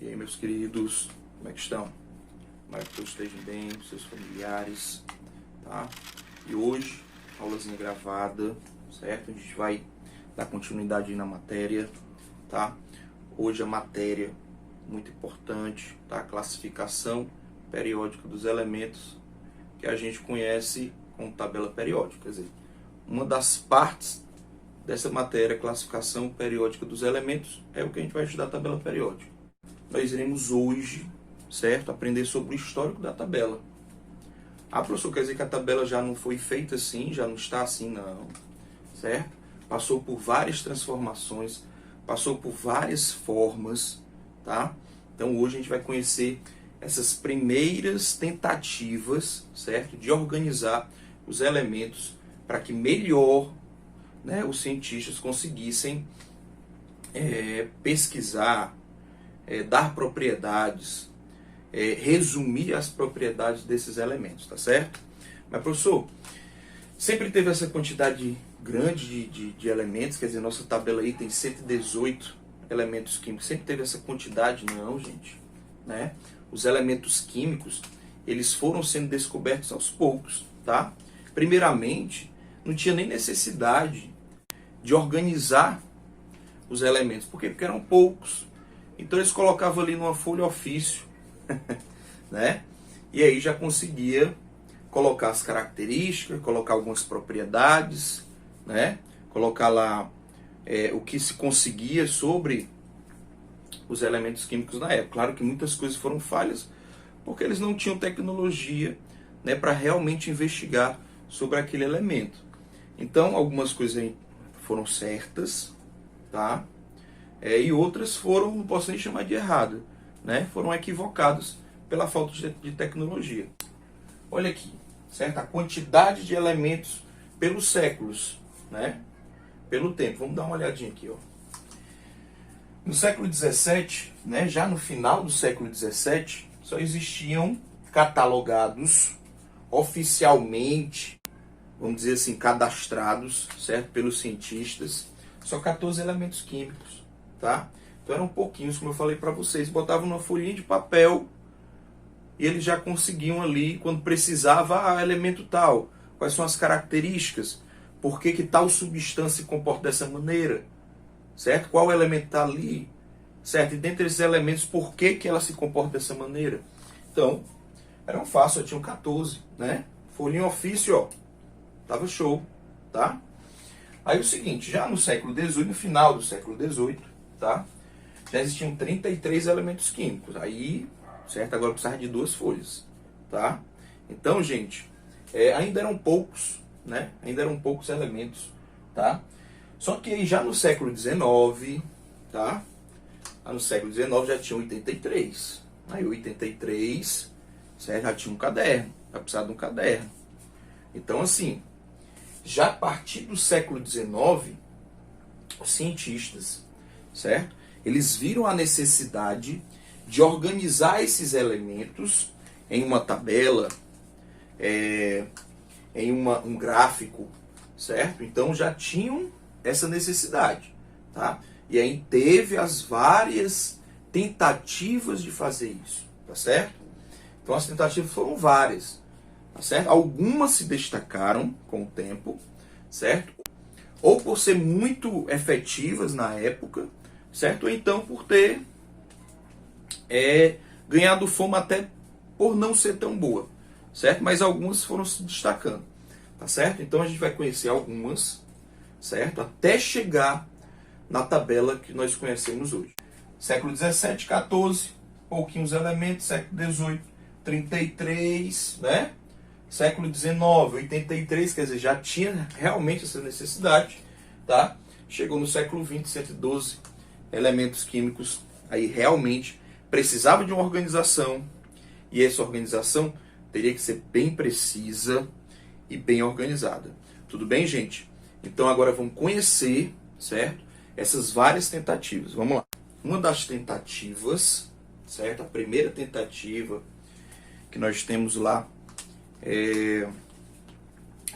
E aí, meus queridos, como é que estão? Espero que todos estejam bem, seus familiares, tá? E hoje, aulazinha gravada, certo? A gente vai dar continuidade aí na matéria, tá? Hoje a matéria muito importante, tá? Classificação periódica dos elementos que a gente conhece como tabela periódica. Quer dizer, uma das partes dessa matéria, classificação periódica dos elementos, é o que a gente vai estudar, a tabela periódica. Nós iremos hoje, certo, aprender sobre o histórico da tabela. Ah, professor, quer dizer que a tabela já não foi feita assim, já não está assim, não, certo? Passou por várias transformações, passou por várias formas, tá? Então hoje a gente vai conhecer essas primeiras tentativas, certo, de organizar os elementos para que melhor, né, os cientistas conseguissem pesquisar, dar propriedades, resumir as propriedades desses elementos, tá certo? Mas, professor, sempre teve essa quantidade grande de elementos, quer dizer, nossa tabela aí tem 118 elementos químicos, sempre teve essa quantidade? Não, gente, né? Os elementos químicos, eles foram sendo descobertos aos poucos, tá? Primeiramente, não tinha nem necessidade de organizar os elementos. Por quê? Porque eram poucos. Então eles colocavam ali numa folha ofício, né? E aí já conseguia colocar as características, colocar algumas propriedades, né? Colocar lá o que se conseguia sobre os elementos químicos na época. Claro que muitas coisas foram falhas, porque eles não tinham tecnologia, né, para realmente investigar sobre aquele elemento. Então algumas coisas foram certas, tá? E outras foram, não posso nem chamar de errado, né? Foram equivocadas pela falta de tecnologia. Olha aqui, certo? A quantidade de elementos pelos séculos, né? Pelo tempo. Vamos dar uma olhadinha aqui, ó. No século XVII, né? Já no final do século XVII, só existiam catalogados oficialmente, vamos dizer assim, cadastrados, certo? Pelos cientistas, só 14 elementos químicos. Tá? Então eram pouquinhos, como eu falei para vocês, botavam numa folhinha de papel e eles já conseguiam ali, quando precisava, elemento tal, quais são as características, por que tal substância se comporta dessa maneira, certo? Qual elemento está ali, certo? E dentre esses elementos, por que ela se comporta dessa maneira? Então, eram fácil, tinham 14, né? Folhinha ofício, ó, tava show, tá? Aí o seguinte, já no século XVIII, no final do século XVIII, tá? Já existiam 33 elementos químicos. Aí, certo? Agora precisava de 2 folhas, tá? Então, gente, ainda eram poucos, né? Ainda eram poucos elementos, tá? Só que aí já no século XIX, tá? Lá no século XIX já tinha 83. Aí 83, certo? Já tinha um caderno, já precisava de um caderno. Então, assim, já a partir do século XIX, os cientistas, certo? Eles viram a necessidade de organizar esses elementos em uma tabela, em um gráfico, certo? Então já tinham essa necessidade, tá? E aí teve as várias tentativas de fazer isso, tá certo? Então as tentativas foram várias, tá certo? Algumas se destacaram com o tempo, certo? Ou por ser muito efetivas na época, certo? Ou então por ter ganhado fama até por não ser tão boa, certo? Mas algumas foram se destacando, tá certo? Então a gente vai conhecer algumas, certo? Até chegar na tabela que nós conhecemos hoje. Século XVII, 14, pouquinhos elementos. Século XVIII, 33, né? Século XIX, 83, quer dizer, já tinha realmente essa necessidade, tá? Chegou no século XX, 112 elementos químicos, aí realmente precisava de uma organização, e essa organização teria que ser bem precisa e bem organizada. Tudo bem, gente? Então agora vamos conhecer, certo? Essas várias tentativas. Vamos lá. Uma das tentativas, certo? A primeira tentativa que nós temos lá,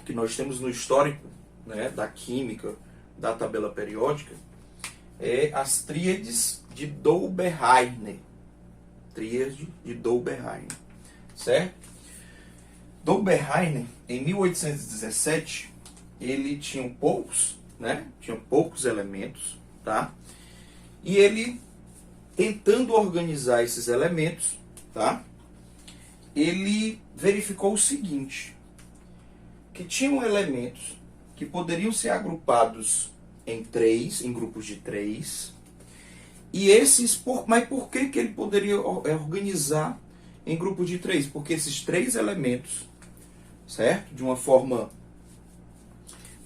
que nós temos no histórico, né, da química, da tabela periódica, as tríades de Dobereiner, Tríade de Dobereiner, certo? Dobereiner, em 1817, ele tinha poucos, né? Tinha poucos elementos, tá? E ele, tentando organizar esses elementos, tá? Ele verificou o seguinte, que tinham elementos que poderiam ser agrupados em grupos de 3, e esses, mas por que ele poderia organizar em grupos de 3? Porque esses 3 elementos, certo? De uma forma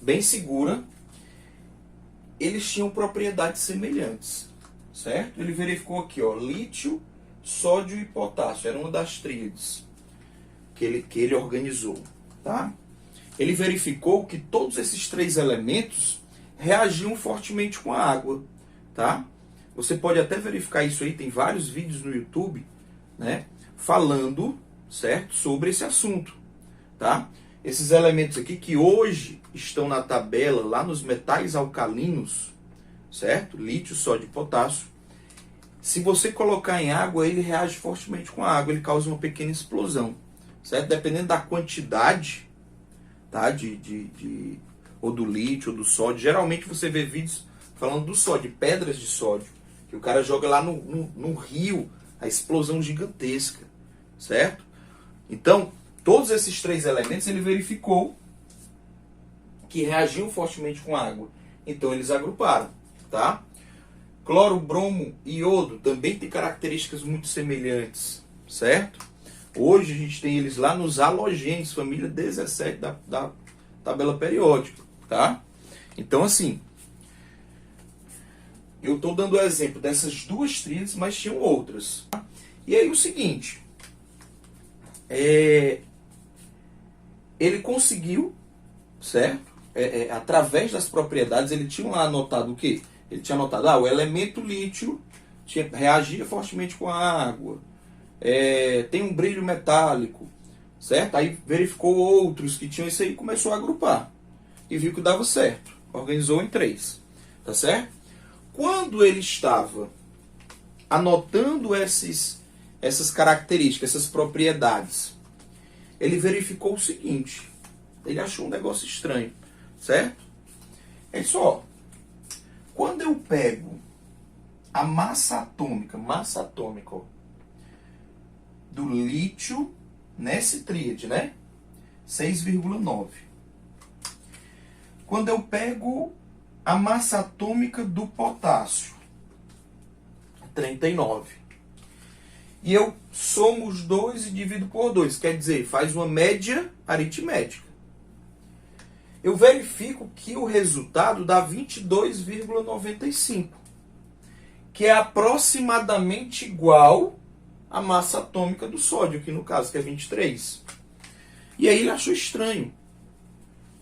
bem segura, eles tinham propriedades semelhantes, certo? Ele verificou aqui, ó, lítio, sódio e potássio, era uma das tríades que ele organizou, tá? Ele verificou que todos esses 3 elementos reagiam fortemente com a água, tá? Você pode até verificar isso aí, tem vários vídeos no YouTube, né, falando, certo, sobre esse assunto, tá? Esses elementos aqui que hoje estão na tabela, lá nos metais alcalinos, certo? Lítio, sódio e potássio. Se você colocar em água, ele reage fortemente com a água, ele causa uma pequena explosão, certo? Dependendo da quantidade, tá? Ou do lítio, ou do sódio. Geralmente você vê vídeos falando do sódio, pedras de sódio, que o cara joga lá no rio, a explosão gigantesca, certo? Então, todos esses 3 elementos ele verificou que reagiam fortemente com água. Então, eles agruparam, tá? Cloro, bromo e iodo também têm características muito semelhantes, certo? Hoje a gente tem eles lá nos halogênios, família 17 da tabela periódica, tá? Então, assim, eu estou dando o exemplo dessas 2 tríades, mas tinham outras. Tá? E aí o seguinte, ele conseguiu, certo? Através das propriedades, ele tinha lá anotado o quê? Ele tinha anotado, o elemento lítio reagia fortemente com a água, tem um brilho metálico, certo? Aí verificou outros que tinham isso aí e começou a agrupar. E viu que dava certo. Organizou em 3, tá certo? Quando ele estava anotando essas características, essas propriedades, ele verificou o seguinte, ele achou um negócio estranho, certo? Ele disse, ó, quando eu pego a massa atômica, ó, do lítio nesse tríade, né? 6,9. Quando eu pego a massa atômica do potássio, 39. E eu somo os 2 e divido por 2, quer dizer, faz uma média aritmética. Eu verifico que o resultado dá 22,95, que é aproximadamente igual à massa atômica do sódio, que no caso que é 23. E aí ele achou estranho.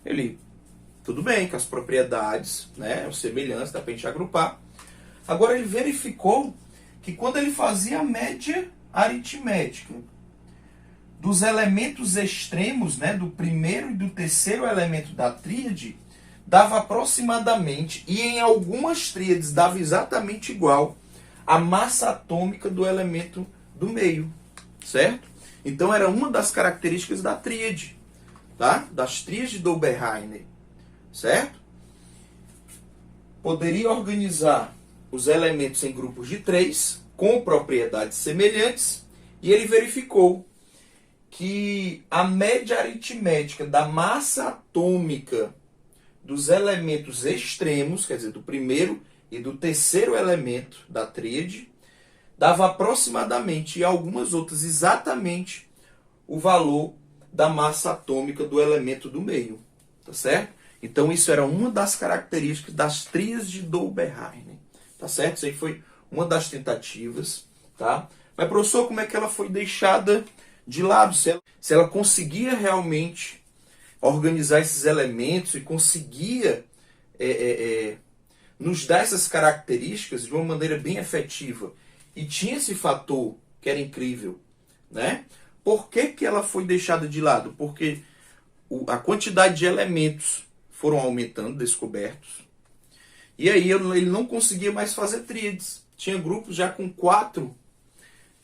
Ele, tudo bem, com as propriedades, né, as semelhanças, dá pra gente agrupar. Agora ele verificou que quando ele fazia a média aritmética dos elementos extremos, né, do primeiro e do terceiro elemento da tríade, dava aproximadamente, e em algumas tríades dava exatamente igual, a massa atômica do elemento do meio, certo? Então era uma das características da tríade, tá? Das tríades de Dobereiner, certo? Poderia organizar os elementos em grupos de 3, com propriedades semelhantes, e ele verificou que a média aritmética da massa atômica dos elementos extremos, quer dizer, do primeiro e do terceiro elemento da tríade, dava aproximadamente, e algumas outras exatamente, o valor da massa atômica do elemento do meio, tá certo? Então isso era uma das características das tríades de Dobereiner, tá certo? Isso aí foi uma das tentativas, tá? Mas, professor, como é que ela foi deixada de lado? Se ela conseguia realmente organizar esses elementos e conseguia nos dar essas características de uma maneira bem efetiva, e tinha esse fator que era incrível, né? Por que que ela foi deixada de lado? Porque a quantidade de elementos foram aumentando, descobertos, e aí ele não conseguia mais fazer tríades. Tinha grupos já com 4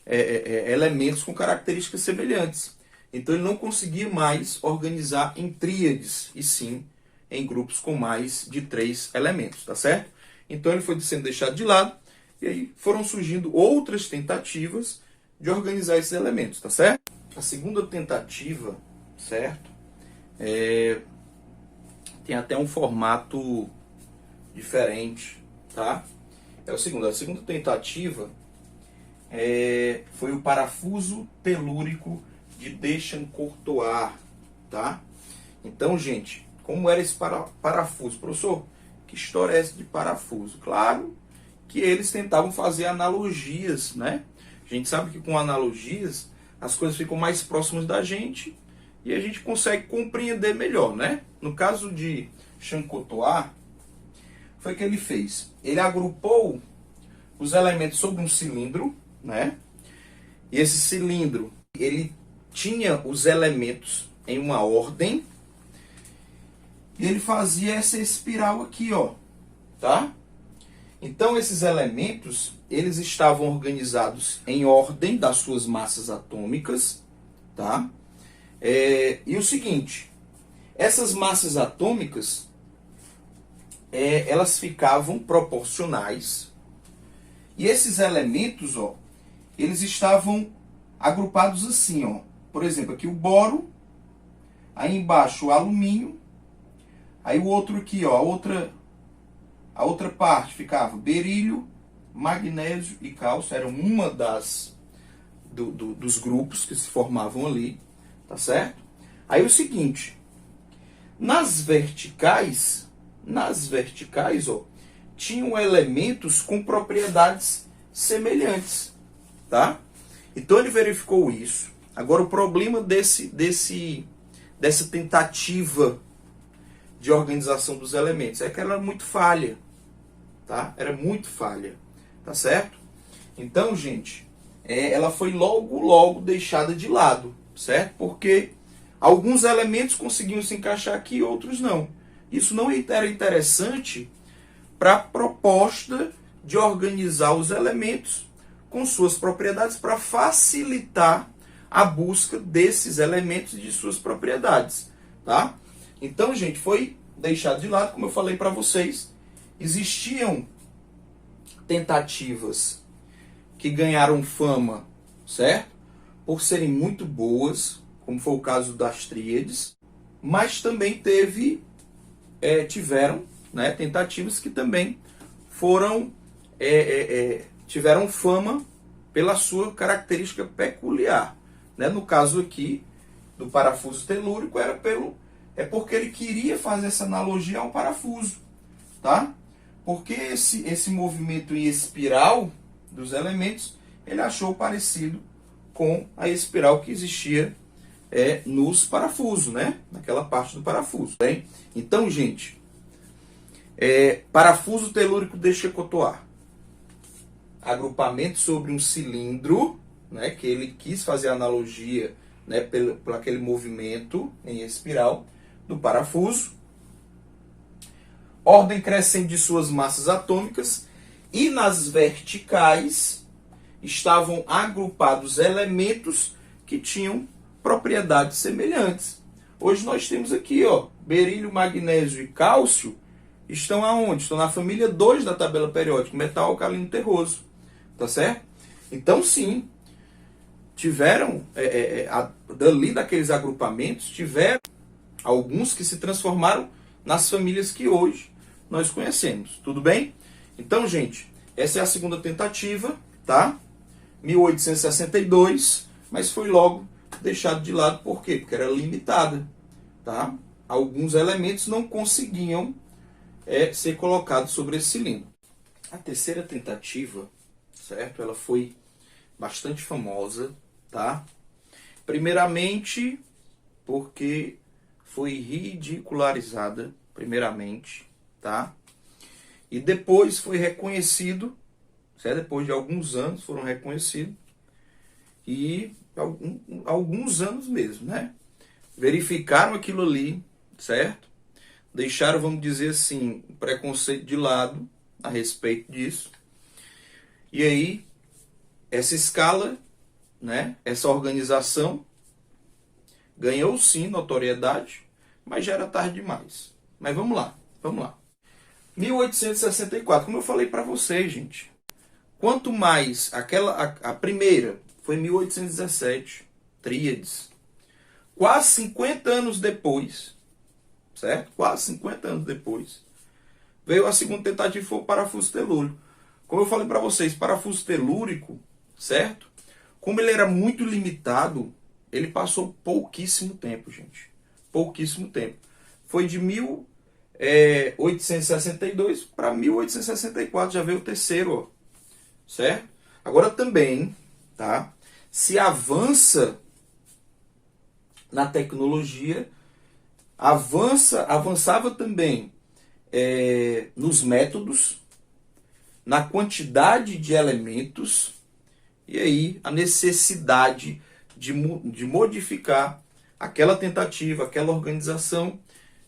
elementos com características semelhantes. Então ele não conseguia mais organizar em tríades, e sim em grupos com mais de 3 elementos, tá certo? Então ele foi sendo deixado de lado, e aí foram surgindo outras tentativas de organizar esses elementos, tá certo? A segunda tentativa, certo? Tem até um formato diferente, tá? A segunda tentativa foi o parafuso telúrico de Deschamps-Courtois, tá? Então, gente, como era esse parafuso? Professor, que história é essa de parafuso? Claro que eles tentavam fazer analogias, né? A gente sabe que com analogias as coisas ficam mais próximas da gente e a gente consegue compreender melhor, né? No caso de Deschamps-Courtois, foi o que ele fez. Ele agrupou os elementos sobre um cilindro, né? E esse cilindro, ele tinha os elementos em uma ordem e ele fazia essa espiral aqui, ó, tá? Então esses elementos, eles estavam organizados em ordem das suas massas atômicas, tá? E o seguinte, essas massas atômicas, elas ficavam proporcionais e esses elementos, ó, eles estavam agrupados assim, ó. Por exemplo, aqui o boro, aí embaixo o alumínio, aí o outro aqui, ó, a outra parte ficava berílio, magnésio e cálcio, eram uma dos grupos que se formavam ali, tá certo? Aí o seguinte, nas verticais, ó, tinham elementos com propriedades semelhantes, tá? Então ele verificou isso. Agora o problema dessa tentativa de organização dos elementos é que ela era muito falha, tá? Era muito falha, tá certo? Então, gente, ela foi logo deixada de lado, certo? Porque alguns elementos conseguiam se encaixar aqui e outros não. Isso não era interessante para a proposta de organizar os elementos com suas propriedades para facilitar a busca desses elementos e de suas propriedades, tá? Então, gente, foi deixado de lado, como eu falei para vocês. Existiam tentativas que ganharam fama, certo? Por serem muito boas, como foi o caso das tríades, mas também tiveram, né, tentativas que também tiveram fama pela sua característica peculiar, né? No caso aqui do parafuso telúrico porque ele queria fazer essa analogia ao parafuso, tá? Porque esse movimento em espiral dos elementos ele achou parecido com a espiral que existia nos parafusos, né? Naquela parte do parafuso. Bem? Então, gente, parafuso telúrico de Deschamps-Courtois, agrupamento sobre um cilindro, né? Que ele quis fazer analogia, né? Por aquele movimento em espiral do parafuso, ordem crescente de suas massas atômicas, e nas verticais estavam agrupados elementos que tinham propriedades semelhantes. Hoje nós temos aqui, ó, berílio, magnésio e cálcio estão aonde? Estão na família 2 da tabela periódica, metal alcalino terroso, tá certo? Então sim, tiveram, dali daqueles agrupamentos, tiveram alguns que se transformaram nas famílias que hoje nós conhecemos. Tudo bem? Então, gente, essa é a segunda tentativa, tá? 1862, mas foi logo deixado de lado. Por quê? Porque era limitada, tá? Alguns elementos não conseguiam ser colocados sobre esse cilindro. A terceira tentativa, certo? Ela foi bastante famosa, tá? Primeiramente, porque foi ridicularizada, primeiramente, tá? E depois foi reconhecido, certo? Depois de alguns anos foram reconhecidos, e alguns anos mesmo, né? Verificaram aquilo ali, certo? Deixaram, vamos dizer assim, o preconceito de lado a respeito disso. E aí, essa escala né, essa organização ganhou sim notoriedade, mas já era tarde demais. Mas vamos lá, vamos lá. 1864, como eu falei para vocês, gente, quanto mais a primeira foi 1817, Tríades, quase 50 anos depois, certo? Quase 50 anos depois, veio a segunda tentativa, foi o parafuso telúrico. Como eu falei para vocês, parafuso telúrico, certo? Como ele era muito limitado, ele passou pouquíssimo tempo, gente. Pouquíssimo tempo. Foi de 1862 para 1864, já veio o terceiro, ó, certo? Agora também, tá? Se avança na tecnologia, avançava também nos métodos, na quantidade de elementos, e aí a necessidade de modificar aquela tentativa, aquela organização,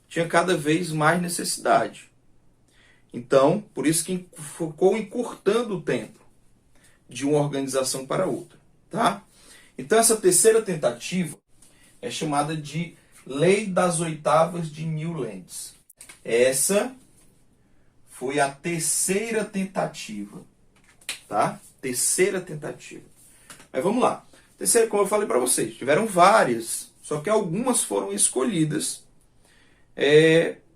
tinha cada vez mais necessidade. Então, por isso que ficou encurtando o tempo de uma organização para outra, tá? Então, essa terceira tentativa é chamada de Lei das Oitavas de Newlands. Essa foi a terceira tentativa, tá? Terceira tentativa. Mas vamos lá. Terceira, como eu falei para vocês, tiveram várias, só que algumas foram escolhidas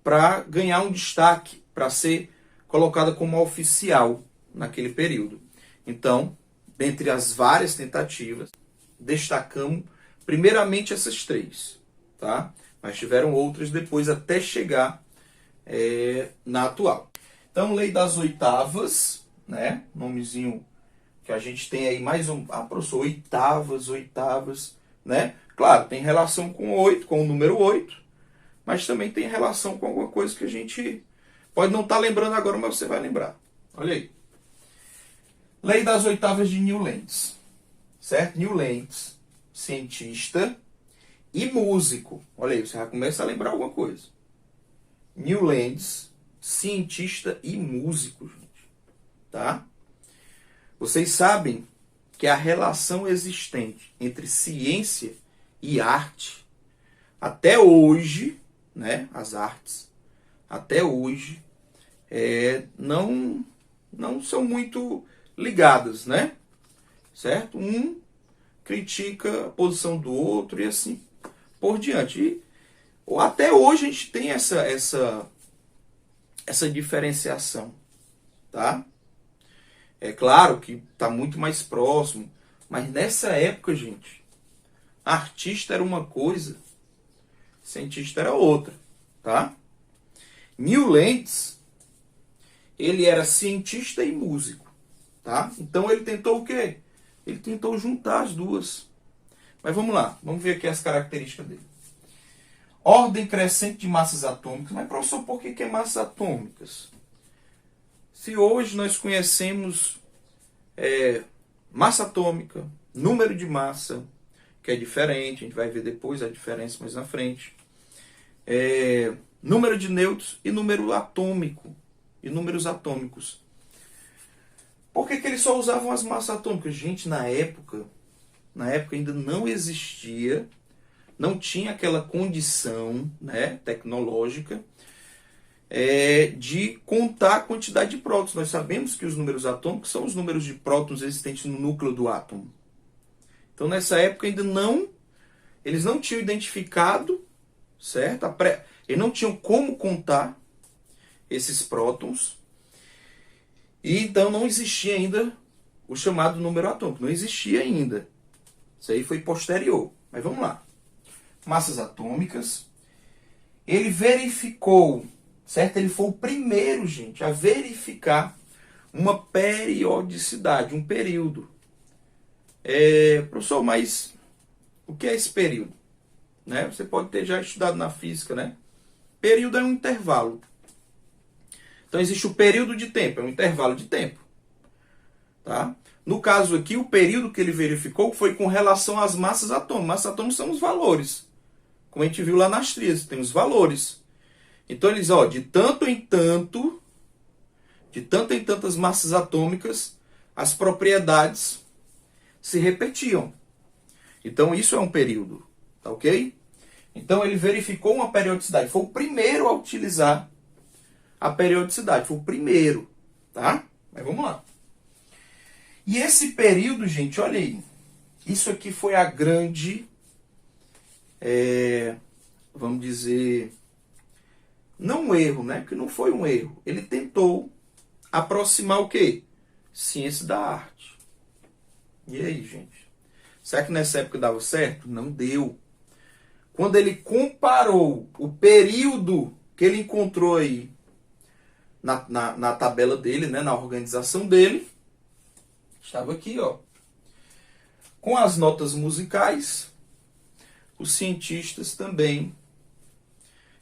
para ganhar um destaque, para ser colocada como oficial naquele período. Então, dentre as várias tentativas, destacamos primeiramente essas três, tá? Mas tiveram outras depois até chegar na atual. Então, Lei das Oitavas, né? Nomezinho que a gente tem aí mais um... Ah, professor, oitavas, né? Claro, tem relação com 8, com o número 8, mas também tem relação com alguma coisa que a gente pode não estar lembrando agora, mas você vai lembrar. Olha aí. Lei das Oitavas de Newlands, certo? Newlands, cientista e músico. Olha aí, você já começa a lembrar alguma coisa. Newlands, cientista e músico, gente. Tá? Vocês sabem que a relação existente entre ciência e arte, até hoje, né, as artes, até hoje, não são muito ligadas, né? Certo? Um critica a posição do outro e assim por diante. E até hoje a gente tem essa diferenciação, tá? É claro que está muito mais próximo, mas nessa época, gente, artista era uma coisa, cientista era outra, tá? Newlands, ele era cientista e músico, tá? Então ele tentou o quê? Ele tentou juntar as duas. Mas vamos lá, vamos ver aqui as características dele. Ordem crescente de massas atômicas. Mas, professor, por que é massas atômicas? Se hoje nós conhecemos massa atômica, número de massa, que é diferente, a gente vai ver depois a diferença mais na frente. Número de nêutrons e número atômico, e números atômicos. Por que eles só usavam as massas atômicas? Gente, na época ainda não existia, não tinha aquela condição, né, tecnológica de contar a quantidade de prótons. Nós sabemos que os números atômicos são os números de prótons existentes no núcleo do átomo. Então, nessa época ainda eles não tinham identificado, certo? Eles não tinham como contar esses prótons. E então não existia ainda o chamado número atômico. Não existia ainda. Isso aí foi posterior. Mas vamos lá. Massas atômicas. Ele verificou, certo? Ele foi o primeiro, gente, a verificar uma periodicidade, um período. Professor, mas o que é esse período? Né? Você pode ter já estudado na física, né? Período é um intervalo. Então existe o período de tempo, é um intervalo de tempo. Tá? No caso aqui, o período que ele verificou foi com relação às massas atômicas. Massas atômicas são os valores. Como a gente viu lá nas tríades, tem os valores. Então eles, de tanto em tantas massas atômicas, as propriedades se repetiam. Então isso é um período, tá ok? Então ele verificou uma periodicidade. Foi o primeiro a utilizar a periodicidade. Foi o primeiro, tá? Mas vamos lá. E esse período, gente, olha aí. Isso aqui foi a grande, vamos dizer, não um erro, né? Porque não foi um erro. Ele tentou aproximar o quê? Ciência da arte. E aí, gente? Será que nessa época dava certo? Não deu. Quando ele comparou o período que ele encontrou aí na tabela dele, né, na organização dele, estava aqui, ó. Com as notas musicais, os cientistas também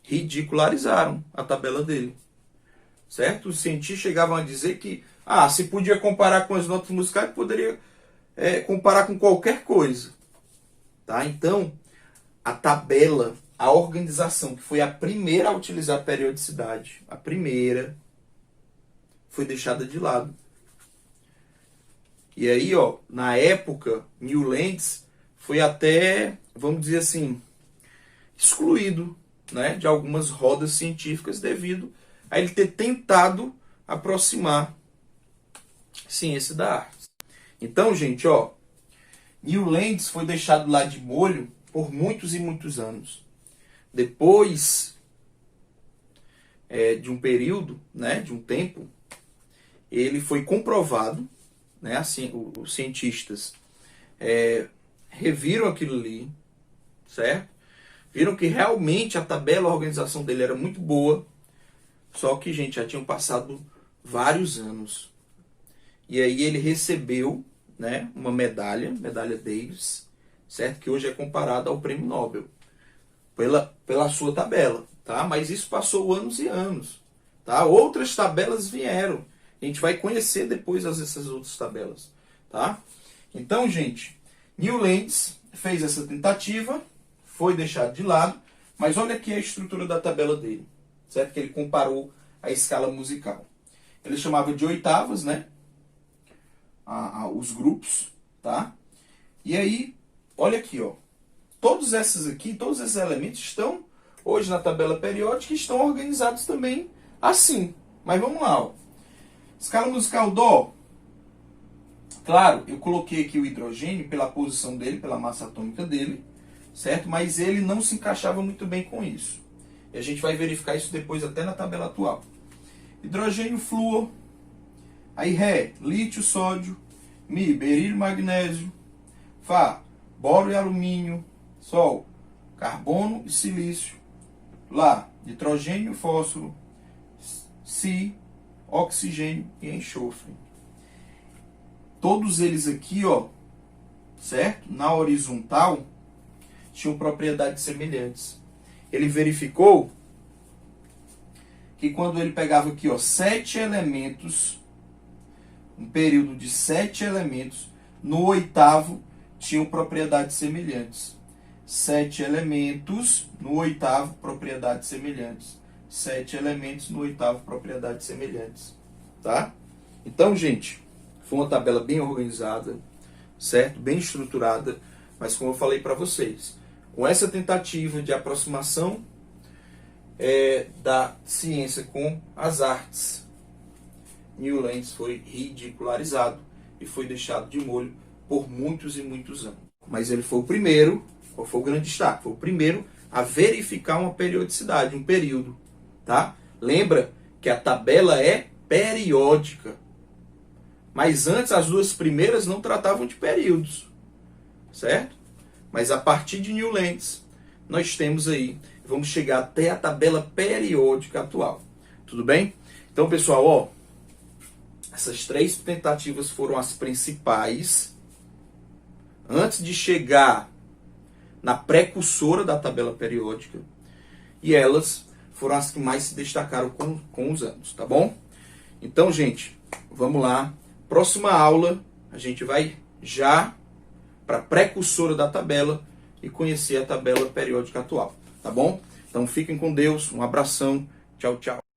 ridicularizaram a tabela dele. Certo? Os cientistas chegavam a dizer que se podia comparar com as notas musicais, poderia comparar com qualquer coisa. Tá? Então, a tabela, a organização, que foi a primeira a utilizar a periodicidade, a primeira, foi deixada de lado. E aí, ó, na época, Newlands foi até, vamos dizer assim, excluído, né, de algumas rodas científicas devido a ele ter tentado aproximar ciência da arte. Então, gente, ó, Newlands foi deixado lá de molho por muitos e muitos anos. Depois de um período, né, de um tempo, ele foi comprovado, né, assim, os cientistas reviram aquilo ali, certo? Viram que realmente a tabela, a organização dele era muito boa, só que, gente, já tinham passado vários anos. E aí ele recebeu, né, uma medalha Davis, certo? Que hoje é comparada ao Prêmio Nobel, pela sua tabela, tá? Mas isso passou anos e anos, tá? Outras tabelas vieram. A gente vai conhecer depois essas outras tabelas, tá? Então, gente, Newlands fez essa tentativa, foi deixado de lado, mas olha aqui a estrutura da tabela dele, certo? Que ele comparou a escala musical. Ele chamava de oitavas, né? Os grupos, tá? E aí, olha aqui, ó. Todos esses elementos estão hoje na tabela periódica e estão organizados também assim. Mas vamos lá, ó. Escala musical Dó. Claro, eu coloquei aqui o hidrogênio pela posição dele, pela massa atômica dele, certo? Mas ele não se encaixava muito bem com isso. E a gente vai verificar isso depois até na tabela atual. Hidrogênio, flúor. Aí Ré, lítio, sódio. Mi, berílio, magnésio. Fá, boro e alumínio. Sol, carbono e silício. Lá, nitrogênio, fósforo. Si, oxigênio e enxofre. Todos eles aqui, ó, certo? Na horizontal, tinham propriedades semelhantes. Ele verificou que quando ele pegava aqui, ó, 7 elementos, um período de 7 elementos, no oitavo tinham propriedades semelhantes. 7 elementos no oitavo, propriedades semelhantes. 7 elementos no oitavo, propriedades semelhantes. Tá? Então, gente, foi uma tabela bem organizada, certo? Bem estruturada, mas como eu falei para vocês, com essa tentativa de aproximação da ciência com as artes, Newlands foi ridicularizado e foi deixado de molho por muitos e muitos anos. Mas ele foi o primeiro, qual foi o grande destaque? Foi o primeiro a verificar uma periodicidade, um período. Tá? Lembra que a tabela é periódica. Mas antes, as duas primeiras não tratavam de períodos. Certo? Mas a partir de Newlands, nós temos aí, vamos chegar até a tabela periódica atual. Tudo bem? Então, pessoal, ó, essas 3 tentativas foram as principais antes de chegar na precursora da tabela periódica. E elas foram as que mais se destacaram com os anos, tá bom? Então, gente, vamos lá. Próxima aula, a gente vai já para a precursora da tabela e conhecer a tabela periódica atual, tá bom? Então, fiquem com Deus, um abração, tchau, tchau.